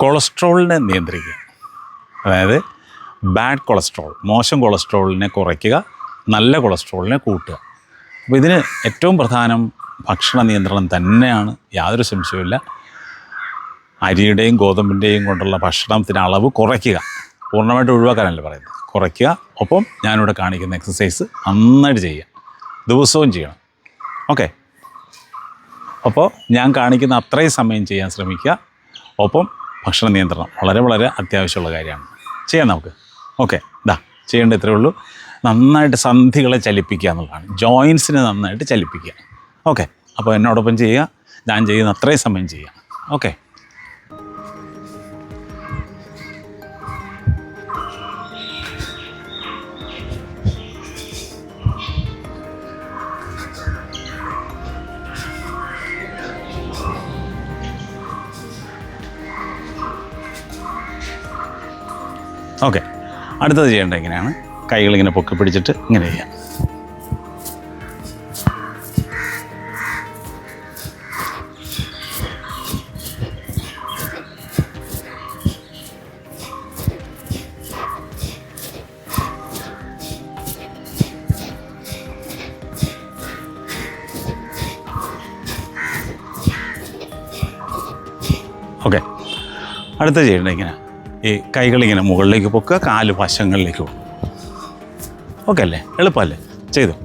കൊളസ്ട്രോളിനെ നിയന്ത്രിക്കുക. അതായത് bad cholesterol, മോശം കൊളസ്ട്രോളിനെ കുറയ്ക്കുക, നല്ല കൊളസ്ട്രോളിനെ കൂട്ടുക. അപ്പോൾ ഇതിന് ഏറ്റവും പ്രധാനം ഭക്ഷണ നിയന്ത്രണം തന്നെയാണ്, യാതൊരു സംശയവുമില്ല. അരിയുടെയും ഗോതമ്പിൻ്റെയും കൊണ്ടുള്ള ഭക്ഷണത്തിന് അളവ് കുറയ്ക്കുക, പൂർണ്ണമായിട്ട് ഒഴിവാക്കാനല്ല പറയുന്നത്, കുറയ്ക്കുക. ഒപ്പം ഞാനിവിടെ കാണിക്കുന്ന എക്സസൈസ് നന്നായിട്ട് ചെയ്യുക, ദിവസവും ചെയ്യണം. ഓക്കെ, അപ്പോൾ ഞാൻ കാണിക്കുന്ന അത്രയും സമയം ചെയ്യാൻ ശ്രമിക്കുക. ഒപ്പം ഭക്ഷണ നിയന്ത്രണം വളരെ വളരെ അത്യാവശ്യമുള്ള കാര്യമാണ്. ചെയ്യാം നമുക്ക്. ഓക്കെ, ചെയ്യേണ്ട ഇത്രയേ ഉള്ളൂ. നന്നായിട്ട് സന്ധികളെ ചലിപ്പിക്കുക എന്നുള്ളതാണ്, ജോയിൻസിനെ നന്നായിട്ട് ചലിപ്പിക്കുക. ഓക്കെ, അപ്പോൾ എന്നോടൊപ്പം ചെയ്യുക, ഞാൻ ചെയ്യുന്ന അത്രയും സമയം ചെയ്യുക. Okay, okay. അടുത്തത് ചെയ്യേണ്ടത് എങ്ങനെയാണ്? കൈകളിങ്ങനെ പൊക്കി പിടിച്ചിട്ട് ഇങ്ങനെ ചെയ്യാം. ഓക്കെ, അടുത്തത് ചെയ്യേണ്ടത് ഇങ്ങനെ ഈ കൈകളിങ്ങനെ മുകളിലേക്ക് പൊക്കുക, കാല് വശങ്ങളിലേക്ക് പോകും. ഓക്കെ അല്ലേ? എളുപ്പമല്ലേ? ചെയ്തു.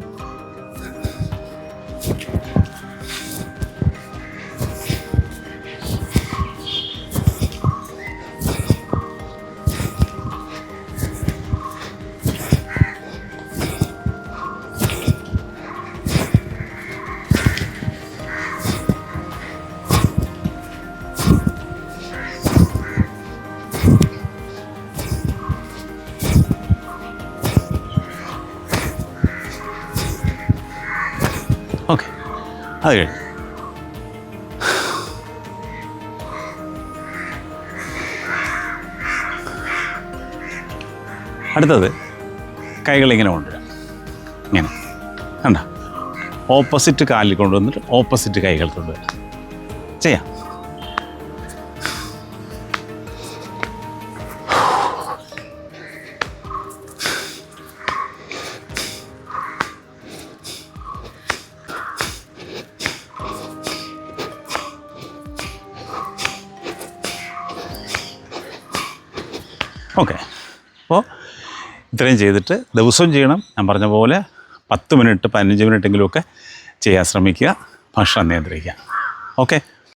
ഓക്കെ, അത് കഴിഞ്ഞു. അടുത്തത് കൈകളിങ്ങനെ കൊണ്ടുവരാം. ഇങ്ങനെ കണ്ട, ഓപ്പോസിറ്റ് കാലിൽ കൊണ്ടുവന്നിട്ട് ഓപ്പോസിറ്റ് കൈകൾ കൊണ്ടുവരാം. ചെയ്യാം. ഓക്കെ, അപ്പോൾ ഇത്രയും ചെയ്തിട്ട് ദിവസവും ചെയ്യണം. ഞാൻ പറഞ്ഞ പോലെ 10 മിനിറ്റ് 15 മിനിറ്റെങ്കിലുമൊക്കെ ചെയ്യാൻ ശ്രമിക്കുക. ഭക്ഷണം നിയന്ത്രിക്കുക. ഓക്കെ.